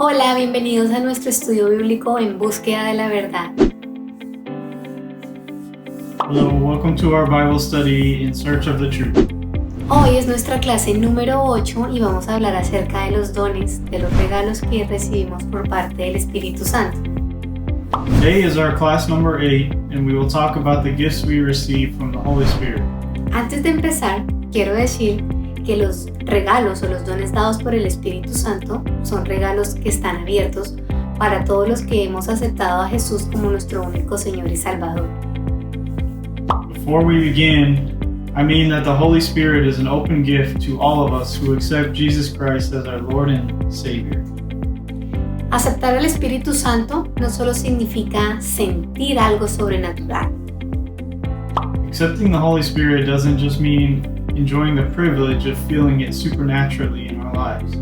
Hola, bienvenidos a nuestro estudio bíblico en búsqueda de la verdad. Hello, welcome to our Bible study in search of the truth. Hoy es nuestra clase número 8 y vamos a hablar acerca de los dones, de los regalos que recibimos por parte del Espíritu Santo. Today is our class number 8, and we will talk about the gifts we receive from the Holy Spirit. Antes de empezar, quiero decir que los regalos o los dones dados por el Espíritu Santo son regalos que están abiertos para todos los que hemos aceptado a Jesús como nuestro único Señor y Salvador. Before we begin, I mean that the Holy Spirit is an open gift to all of us who accept Jesus Christ as our Lord and Savior. Aceptar al Espíritu Santo no solo significa sentir algo sobrenatural. Accepting the Holy Spirit doesn't just mean enjoying the privilege of feeling it supernaturally in our lives.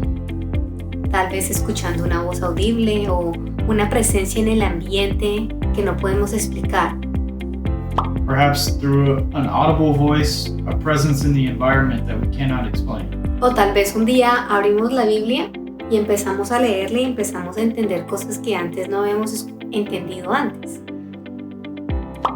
Tal vez escuchando una voz audible o una presencia en el ambiente que no podemos explicar. Perhaps through an audible voice, a presence in the environment that we cannot explain. O tal vez un día abrimos la Biblia y empezamos a leerla y empezamos a entender cosas que antes no habíamos entendido antes.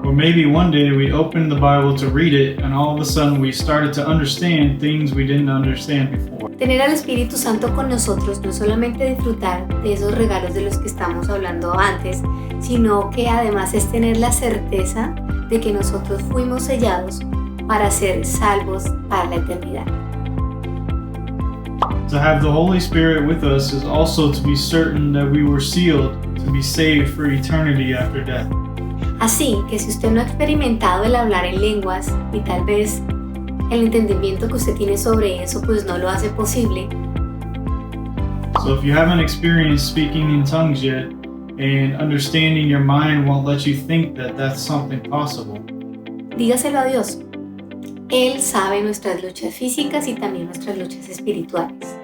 Or maybe one day we opened the Bible to read it and all of a sudden we started to understand things we didn't understand before. Tener al Espíritu Santo con nosotros no es solamente disfrutar de esos regalos de los que estamos hablando antes, sino que además es tener la certeza de que nosotros fuimos sellados para ser salvos para la eternidad. To have the Holy Spirit with us is also to be certain that we were sealed to be saved for eternity after death. Así que si usted no ha experimentado el hablar en lenguas y tal vez el entendimiento que usted tiene sobre eso pues no lo hace posible. So if you haven't experienced speaking in tongues yet and understanding your mind won't let you think that that's something possible, Dígaselo a Dios. Él sabe nuestras luchas físicas y también nuestras luchas espirituales.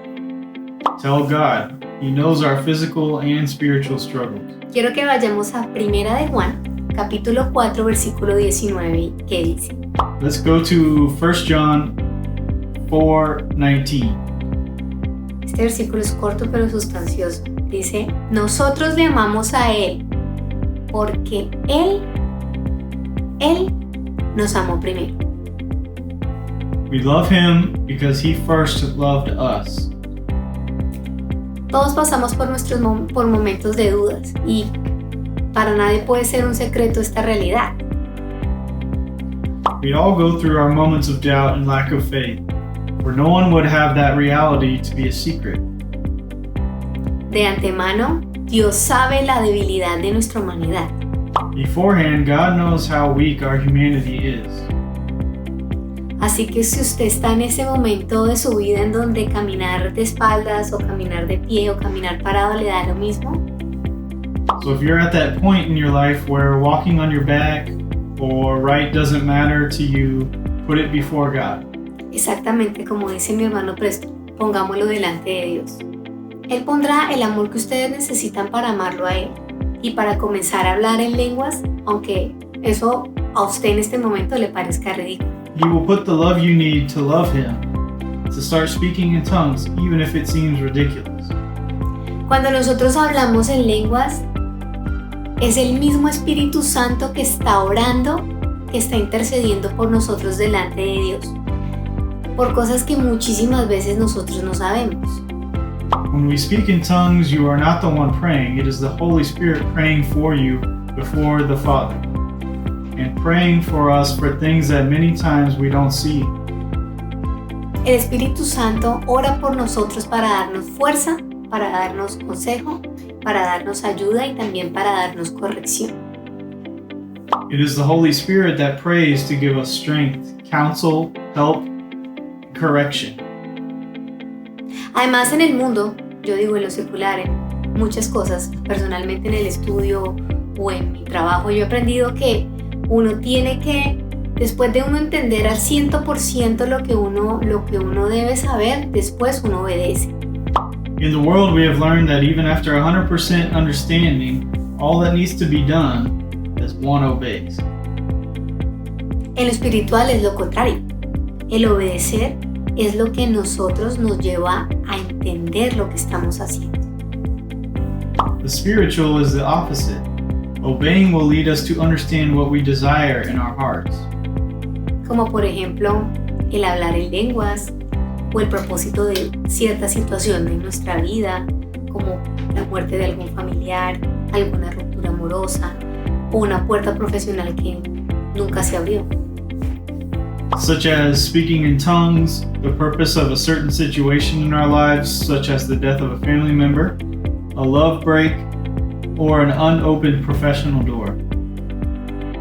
tell God. He knows our physical and spiritual struggles. Quiero que vayamos a Primera de Juan, capítulo 4, versículo 19, que dice: Let's go to 1 John 4:19. Este versículo es corto pero sustancioso. Dice: nosotros le amamos a Él porque Él nos amó primero. We love him because he first loved us. Todos pasamos por momentos de dudas y para nadie puede ser un secreto esta realidad. We all go through our moments of doubt and lack of faith, for no one would have that reality to be a secret. De antemano, Dios sabe la debilidad de nuestra humanidad. Beforehand, God knows how weak our humanity is. Así que si usted está en ese momento de su vida en donde caminar de espaldas o caminar de pie o caminar parado le da lo mismo, So if you're at that point in your life where walking on your back or right doesn't matter to you, put it before God. exactamente como dice mi hermano Presto, pongámoslo delante de Dios. Él pondrá el amor que ustedes necesitan para amarlo a Él y para comenzar a hablar en lenguas, aunque eso a usted en este momento le parezca ridículo. He will put the love you need to love him, to start speaking in tongues, even if it seems ridiculous. Cuando nosotros hablamos en lenguas, es el mismo Espíritu Santo que está orando, que está intercediendo por nosotros delante de Dios, por cosas que muchísimas veces nosotros no sabemos. When we speak in tongues, you are not the one praying. It is the Holy Spirit praying for you before the Father, and praying for us for things that many times we don't see. El Espíritu Santo ora por nosotros para darnos fuerza, para darnos consejo, para darnos ayuda y también para darnos corrección. It is the Holy Spirit that prays to give us strength, counsel, help, correction. Además en el mundo, yo digo en lo secular, en muchas cosas, personalmente en el estudio o en mi trabajo, yo he aprendido que uno tiene que, después de uno entender al 100% lo que uno debe saber, después uno obedece. In the world, we have learned that even after 100% understanding, all that needs to be done is one obeys. En lo espiritual es lo contrario. El obedecer es lo que nosotros nos lleva a entender lo que estamos haciendo. The spiritual is the opposite. Obeying will lead us to understand what we desire in our hearts. Como por ejemplo el hablar en lenguas o el propósito de cierta situación de nuestra vida, como la muerte de algún familiar, alguna ruptura amorosa o una puerta profesional que nunca se abrió. Such as speaking in tongues, the purpose of a certain situation in our lives, such as the death of a family member, a love break, or an unopened professional door.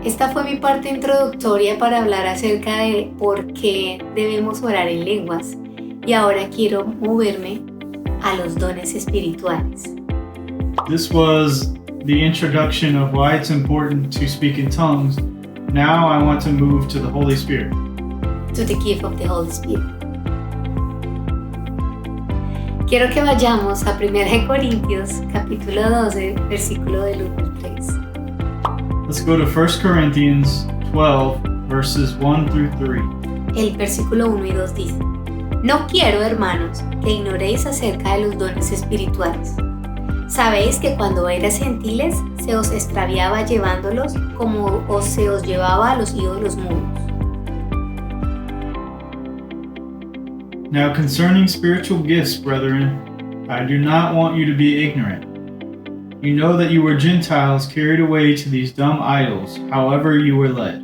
Esta fue mi parte introductoria para hablar acerca de por qué debemos orar en lenguas, y ahora quiero moverme a los dones espirituales. This was the introduction of why it's important to speak in tongues. Now I want to move to the Holy Spirit. To the gift of the Holy Spirit. Quiero que vayamos a 1 Corintios, capítulo 12, versículo del 1 al 3. Let's go to 1 Corinthians 12, verses 1 through 3. El versículo 1 y 2 dice: No quiero, hermanos, que ignoréis acerca de los dones espirituales. Sabéis que cuando erais gentiles se os extraviaba llevándolos como se os llevaba a los ídolos mudos. Now concerning spiritual gifts, brethren, I do not want you to be ignorant. You know that you were Gentiles carried away to these dumb idols, however you were led.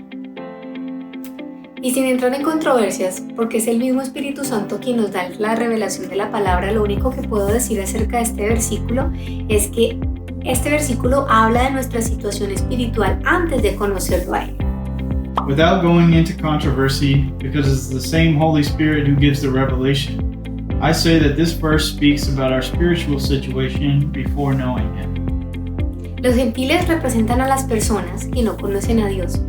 Y sin entrar en controversias, porque es el mismo Espíritu Santo quien nos da la revelación de la palabra, lo único que puedo decir acerca de este versículo es que este versículo habla de nuestra situación espiritual antes de conocerlo a Él. Without going into controversy, because it's the same Holy Spirit who gives the revelation, I say that this verse speaks about our spiritual situation before knowing Him. Los gentiles representan a las personas que no conocen a Dios.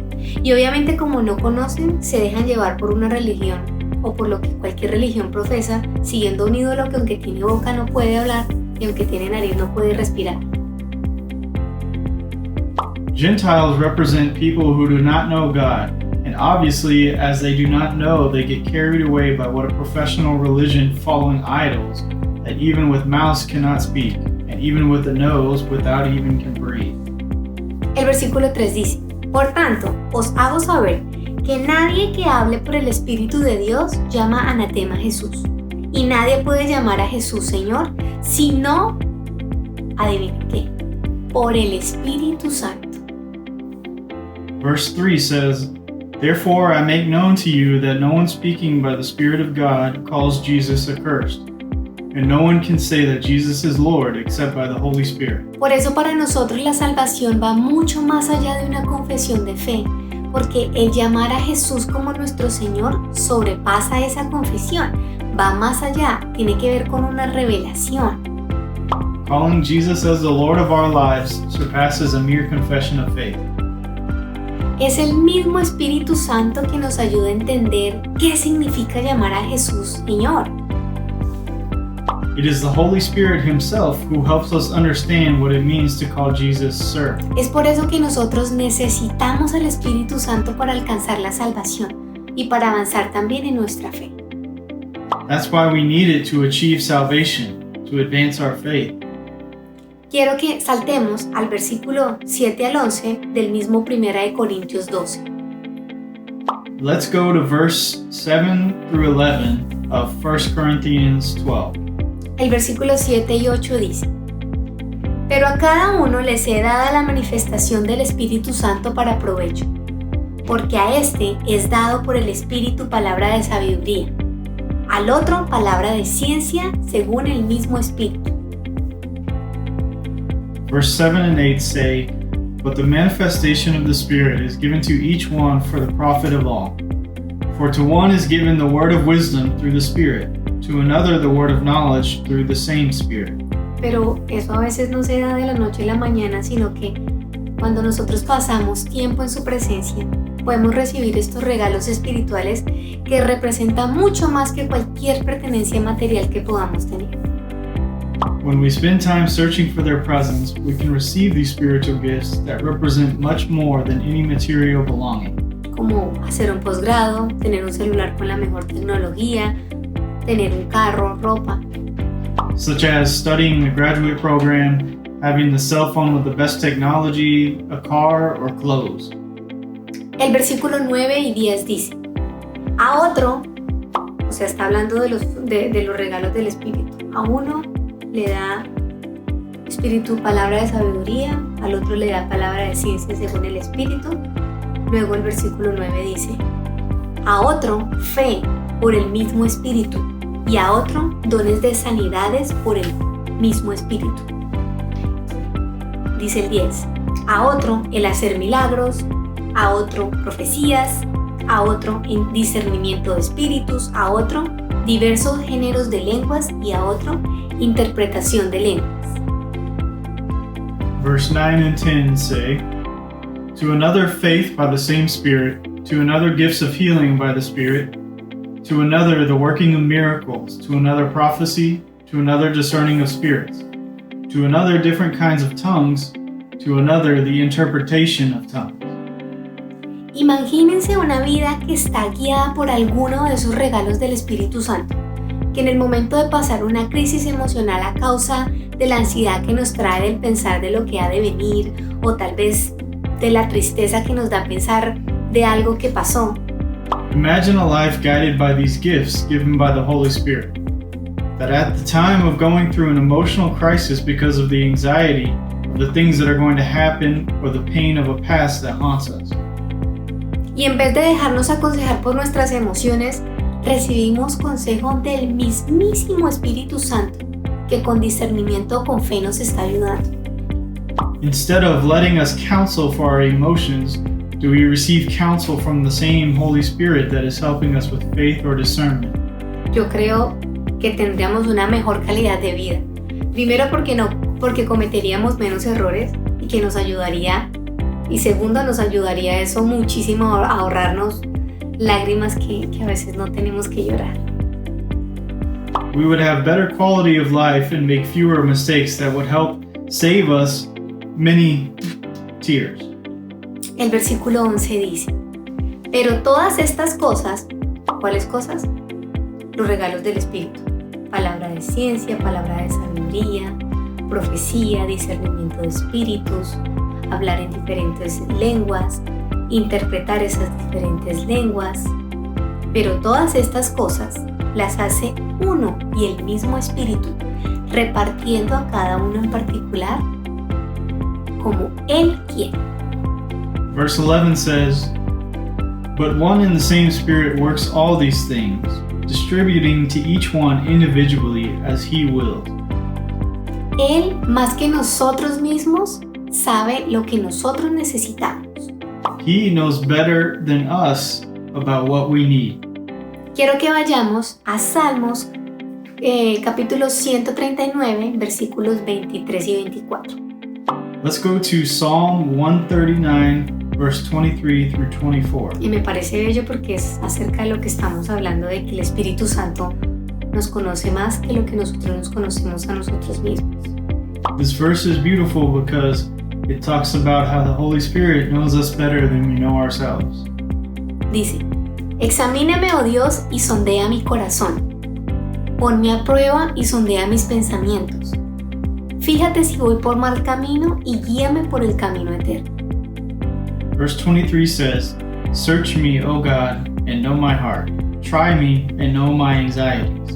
Y obviamente como no conocen, se dejan llevar por una religión o por lo que cualquier religión profesa, siguiendo un ídolo que aunque tiene boca no puede hablar y aunque tiene nariz no puede respirar. Gentiles represent people who do not know God, and obviously as they do not know, they get carried away by what a professional religion following idols that even with mouths cannot speak, and even with a nose without even can breathe. El versículo 3 dice: Por tanto, os hago saber que nadie que hable por el Espíritu de Dios llama anatema a Jesús. Y nadie puede llamar a Jesús Señor, sino, adivinen qué, por el Espíritu Santo. Verse 3 says, Therefore I make known to you that no one speaking by the Spirit of God calls Jesus accursed, and no one can say that Jesus is Lord except by the Holy Spirit. Por eso para nosotros la salvación va mucho más allá de una confesión de fe, porque el llamar a Jesús como nuestro Señor sobrepasa esa confesión, va más allá, tiene que ver con una revelación. Calling Jesus as the Lord of our lives surpasses a mere confession of faith. Es el mismo Espíritu Santo que nos ayuda a entender qué significa llamar a Jesús Señor. It is the Holy Spirit Himself who helps us understand what it means to call Jesus Sir. Es por eso que nosotros necesitamos al Espíritu Santo para alcanzar la salvación y para avanzar también en nuestra fe. That's why we need it to achieve salvation, to advance our faith. Quiero que saltemos al versículo 7 al 11 del mismo 1 Corintios 12. Let's go to verse 7 through 11 of 1 Corinthians 12. El versículo 7 y 8 dice: Pero a cada uno les he dada la manifestación del Espíritu Santo para provecho, porque a este es dado por el Espíritu palabra de sabiduría, al otro palabra de ciencia según el mismo Espíritu. Verse 7 and 8 say, But the manifestation of the Spirit is given to each one for the profit of all. For to one is given the word of wisdom through the Spirit, to another the word of knowledge through the same Spirit. Pero eso a veces no se da de la noche a la mañana, sino que cuando nosotros pasamos tiempo en su presencia, podemos recibir estos regalos espirituales que representan mucho más que cualquier pertenencia material que podamos tener. When we spend time searching for their presence, we can receive these spiritual gifts that represent much more than any material belonging. Como hacer un posgrado, tener un celular con la mejor tecnología, tener un carro, ropa. Such as studying the graduate program, having the cell phone with the best technology, a car, or clothes. El versículo 9 y 10 dice, a otro, o sea, está hablando de los regalos del Espíritu, a uno le da Espíritu palabra de sabiduría, al otro le da palabra de ciencia según el Espíritu. Luego el versículo 9 dice, a otro fe por el mismo Espíritu y a otro dones de sanidades por el mismo Espíritu. Dice el 10, a otro el hacer milagros, a otro profecías, a otro discernimiento de espíritus, a otro diversos géneros de lenguas y a otro interpretación de lenguas. Verse 9 and 10 say, to another faith by the same Spirit, to another gifts of healing by the Spirit, to another the working of miracles, to another prophecy, to another discerning of spirits, to another different kinds of tongues, to another the interpretation of tongues. Imagínense una vida que está guiada por alguno de esos regalos del Espíritu Santo, que en el momento de pasar una crisis emocional a causa de la ansiedad que nos trae del pensar de lo que ha de venir, o tal vez de la tristeza que nos da pensar de algo que pasó. Imagine a life guided by these gifts given by the Holy Spirit, that at the time of going through an emotional crisis because of the anxiety of the things that are going to happen or the pain of a past that haunts us, y en vez de dejarnos aconsejar por nuestras emociones, recibimos consejo del mismísimo Espíritu Santo, que con discernimiento o con fe nos está ayudando. Instead of letting us counsel for our emotions, do we receive counsel from the same Holy Spirit that is helping us with faith or discernment? Yo creo que tendríamos una mejor calidad de vida. Primero porque cometeríamos menos errores y que nos ayudaría. Y segundo, nos ayudaría eso muchísimo a ahorrarnos lágrimas que a veces no tenemos que llorar. We would have better quality of life and make fewer mistakes that would help save us many tears. El versículo 11 dice, pero todas estas cosas, ¿cuáles cosas? Los regalos del Espíritu, palabra de ciencia, palabra de sabiduría, profecía, discernimiento de espíritus, hablar en diferentes lenguas, interpretar esas diferentes lenguas, pero todas estas cosas las hace uno y el mismo Espíritu, repartiendo a cada uno en particular como Él quiere. Verse 11 says, but one and the same Spirit works all these things, distributing to each one individually as He willed. Él, más que nosotros mismos, sabe lo que nosotros necesitamos. He knows better than us about what we need. Quiero que vayamos a Salmos, capítulo 139, versículos 23 y 24. Let's go to Psalm 139, verse 23 through 24. Y me parece bello porque es acerca de lo que estamos hablando, de que el Espíritu Santo nos conoce más que lo que nosotros nos conocemos a nosotros mismos. This verse is beautiful because it talks about how the Holy Spirit knows us better than we know ourselves. Dice, examíname, oh Dios, y sondea mi corazón. Ponme a prueba y sondea mis pensamientos. Fíjate si voy por mal camino y guíame por el camino eterno. Verse 23 says, search me, O God, and know my heart. Try me and know my anxieties.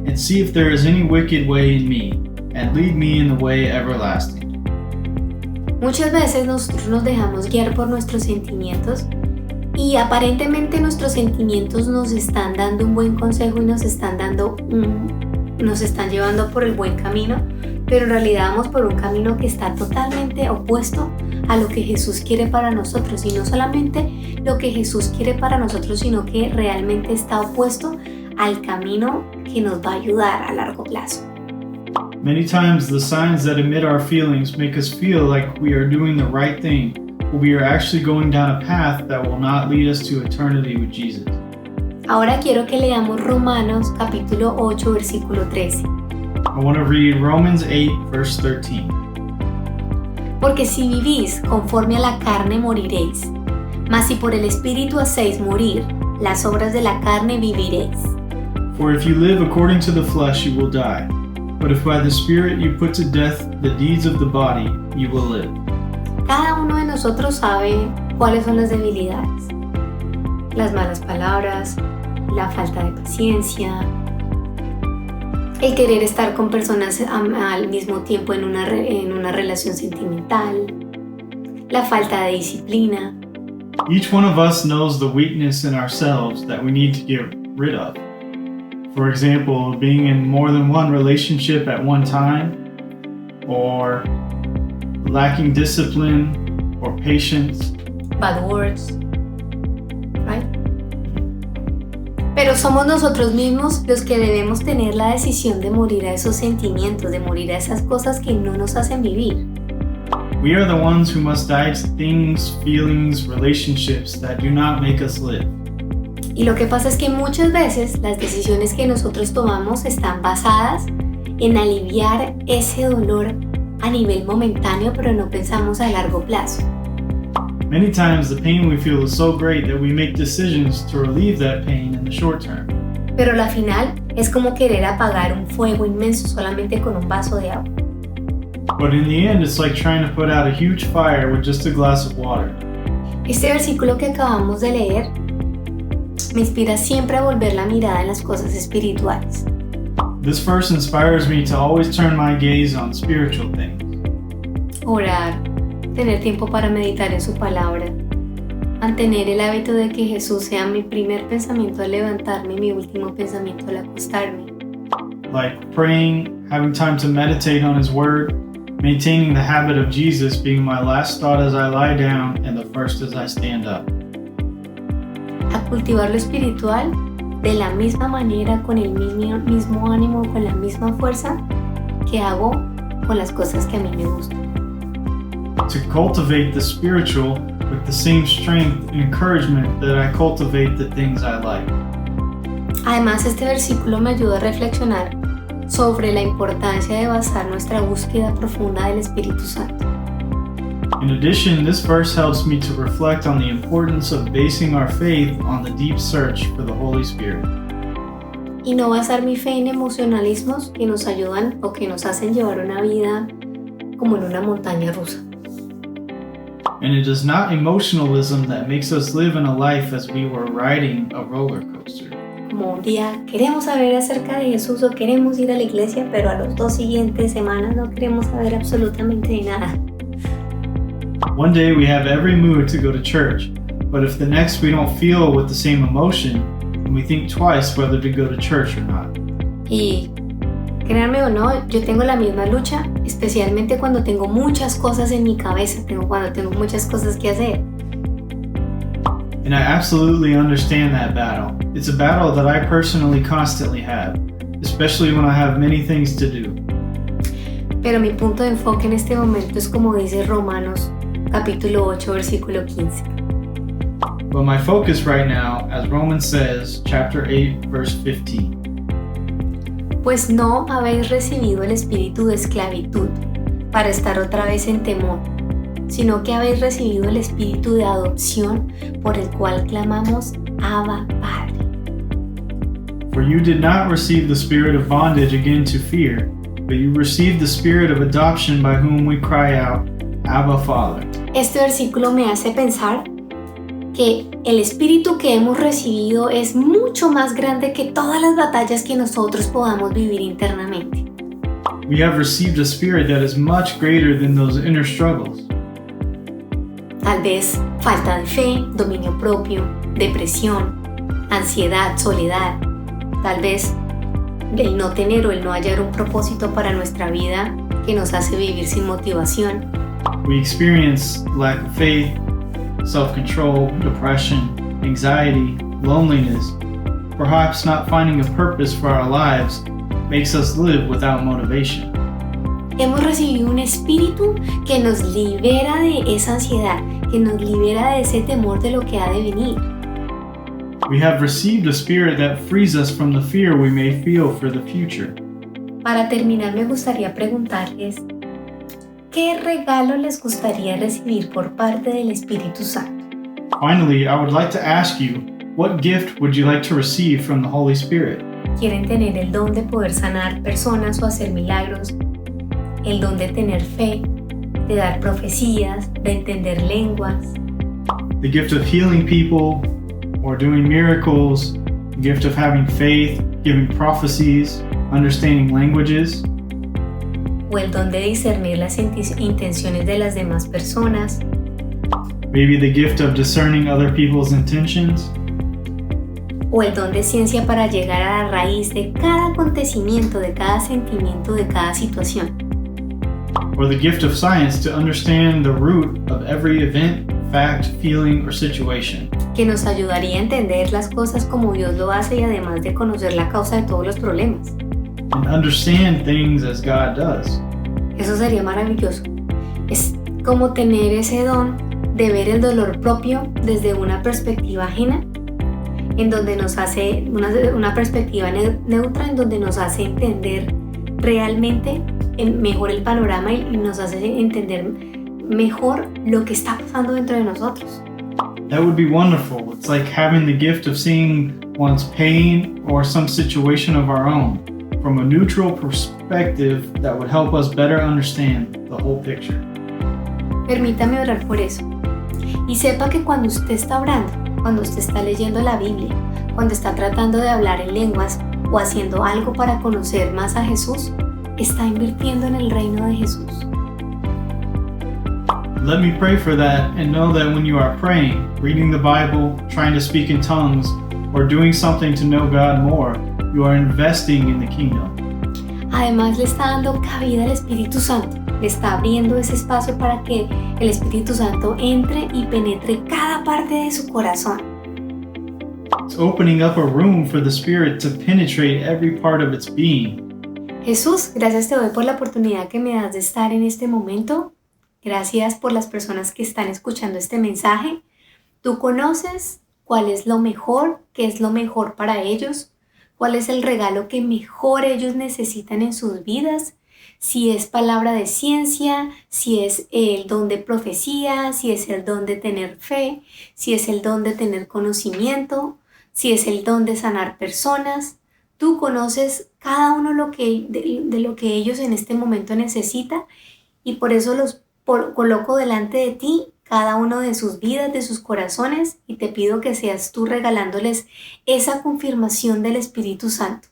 And see if there is any wicked way in me, and lead me in the way everlasting. Muchas veces nosotros nos dejamos guiar por nuestros sentimientos y aparentemente nuestros sentimientos nos están dando un buen consejo y nos están llevando por el buen camino, pero en realidad vamos por un camino que está totalmente opuesto a lo que Jesús quiere para nosotros, y no solamente lo que Jesús quiere para nosotros, sino que realmente está opuesto al camino que nos va a ayudar a largo plazo. Many times the signs that emit our feelings make us feel like we are doing the right thing, but we are actually going down a path that will not lead us to eternity with Jesus. Ahora quiero que leamos Romanos capítulo 8, versículo 13. I want to read Romans 8, verse 13. Porque si vivís conforme a la carne moriréis, mas si por el Espíritu hacéis morir las obras de la carne viviréis. For if you live according to the flesh, you will die. But if by the Spirit you put to death the deeds of the body, you will live. Cada uno de nosotros sabe cuáles son las debilidades. Las malas palabras, la falta de paciencia, el querer estar con personas al mismo tiempo en una relación sentimental, la falta de disciplina. Each one of us knows the weakness in ourselves that we need to get rid of. For example, being in more than one relationship at one time, or lacking discipline or patience. Bad words, right? Pero somos nosotros mismos los que debemos tener la decisión de morir a esos sentimientos, de morir a esas cosas que no nos hacen vivir. We are the ones who must die to things, feelings, relationships that do not make us live. Y lo que pasa es que muchas veces las decisiones que nosotros tomamos están basadas en aliviar ese dolor a nivel momentáneo, pero no pensamos a largo plazo. Many times the pain we feel is so great that we make decisions to relieve that pain in the short term. Pero la final es como querer apagar un fuego inmenso solamente con un vaso de agua. But in the end, it's like trying to put out a huge fire with just a glass of water. Este versículo que acabamos de leer me inspira siempre a volver la mirada en las cosas espirituales. This verse inspires me to always turn my gaze on spiritual things. Orar, tener tiempo para meditar en su palabra, mantener el hábito de que Jesús sea mi primer pensamiento al levantarme y mi último pensamiento al acostarme. Like praying, having time to meditate on His Word, maintaining the habit of Jesus being my last thought as I lie down and the first as I stand up. A cultivar lo espiritual de la misma manera, con el mismo ánimo, con la misma fuerza que hago con las cosas que a mí me gustan. To cultivate the spiritual with the same strength and encouragement that I cultivate the things I like. Además, este versículo me ayuda a reflexionar sobre la importancia de basar nuestra búsqueda profunda del Espíritu Santo. In addition, this verse helps me to reflect on the importance of basing our faith on the deep search for the Holy Spirit. Y no basar mi fe en emocionalismos que nos ayudan o que nos hacen llevar una vida como en una montaña rusa. And it is not emotionalism that makes us live in a life as we were riding a roller coaster. Como un día queremos saber acerca de Jesús o queremos ir a la iglesia, pero a los 2 siguientes semanas no queremos saber absolutamente de nada. One day we have every mood to go to church, but if the next we don't feel with the same emotion, then we think twice whether to go to church or not. Y créanme o no, yo tengo la misma lucha, especialmente cuando tengo muchas cosas en mi cabeza, cuando tengo muchas cosas que hacer. And I absolutely understand that battle. It's a battle that I personally constantly have, especially when I have many things to do. Pero mi punto de enfoque en este momento es como dice Romanos capítulo 8, versículo 15. But my focus right now, as Romans says, chapter 8, verse 15. Pues no habéis recibido el espíritu de esclavitud para estar otra vez en temor, sino que habéis recibido el espíritu de adopción por el cual clamamos Abba, Padre. For you did not receive the spirit of bondage again to fear, but you received the spirit of adoption by whom we cry out, Abba, Father. Este versículo me hace pensar que el espíritu que hemos recibido es mucho más grande que todas las batallas que nosotros podamos vivir internamente. We have received a spirit that is much greater than those inner struggles. Tal vez falta de fe, dominio propio, depresión, ansiedad, soledad. Tal vez el no tener o el no hallar un propósito para nuestra vida que nos hace vivir sin motivación. We experience lack of faith, self-control, depression, anxiety, loneliness. Perhaps not finding a purpose for our lives makes us live without motivation. Hemos recibido un espíritu que nos libera de esa ansiedad, que nos libera de ese temor de lo que ha de venir. We have received a spirit that frees us from the fear we may feel for the future. Para terminar, me gustaría preguntarles, ¿qué regalo les gustaría recibir por parte del Espíritu Santo? Finally, I would like to ask you, what gift would you like to receive from the Holy Spirit? quieren tener el don de poder sanar personas o hacer milagros, el don de tener fe, de dar profecías, de entender lenguas. The gift of healing people or doing miracles, the gift of having faith, giving prophecies, understanding languages, O el don de discernir las intenciones de las demás personas. maybe the gift of discerning other people's intentions, O el don de ciencia para llegar a la raíz de cada acontecimiento, de cada sentimiento, de cada situación. or the gift of science to understand the root of every event, fact, feeling, or situation. Que nos ayudaría a entender las cosas como Dios lo hace y además de conocer la causa de todos los problemas. And understand things as God does. Eso sería maravilloso. Es como tener ese don de ver el dolor propio desde una perspectiva ajena, en donde nos hace una perspectiva neutra, en donde nos hace entender realmente mejor el panorama y nos hace entender mejor lo que está pasando dentro de nosotros. That would be wonderful. It's like having the gift of seeing one's pain or some situation of our own from a neutral perspective that would help us better understand the whole picture. Permítame orar por eso. Y sepa que cuando usted está orando, cuando usted está leyendo la Biblia, cuando está tratando de hablar en lenguas o haciendo algo para conocer más a Jesús, está invirtiendo en el reino de Jesús. Let me pray for that and know that when you are praying, reading the Bible, trying to speak in tongues, or doing something to know God more, you are investing in the kingdom. Además le está dando cabida al Espíritu Santo, le está abriendo ese espacio para que el Espíritu Santo entre y penetre cada parte de su corazón. It's opening up a room for the Spirit to penetrate every part of its being. Jesús, gracias te doy por la oportunidad que me das de estar en este momento. Gracias por las personas que están escuchando este mensaje. Tú conoces cuál es lo mejor, qué es lo mejor para ellos, cuál es el regalo que mejor ellos necesitan en sus vidas, si es palabra de ciencia, si es el don de profecía, si es el don de tener fe, si es el don de tener conocimiento, si es el don de sanar personas. Tú conoces cada uno de lo que ellos en este momento necesitan y por eso los coloco delante de ti cada uno de sus vidas, de sus corazones y te pido que seas tú regalándoles esa confirmación del Espíritu Santo,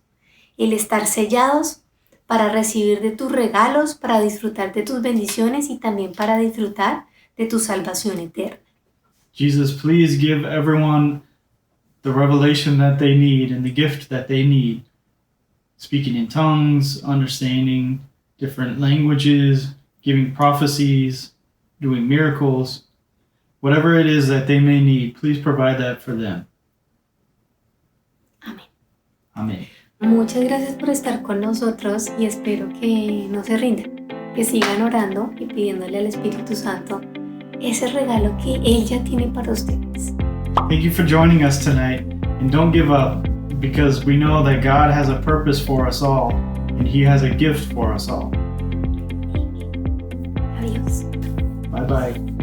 el estar sellados para recibir de tus regalos, para disfrutar de tus bendiciones y también para disfrutar de tu salvación eterna. Jesus, please give everyone the revelation that they need and the gift that they need. Speaking in tongues, understanding different languages, giving prophecies, doing miracles, whatever it is that they may need, please provide that for them. Amén. Amen. Muchas gracias por estar con nosotros y espero que no se rindan, que sigan orando y pidiéndole al Espíritu Santo ese regalo que Él ya tiene para ustedes. Thank you for joining us tonight, and don't give up, because we know that God has a purpose for us all, and He has a gift for us all. Adiós. Bye-bye.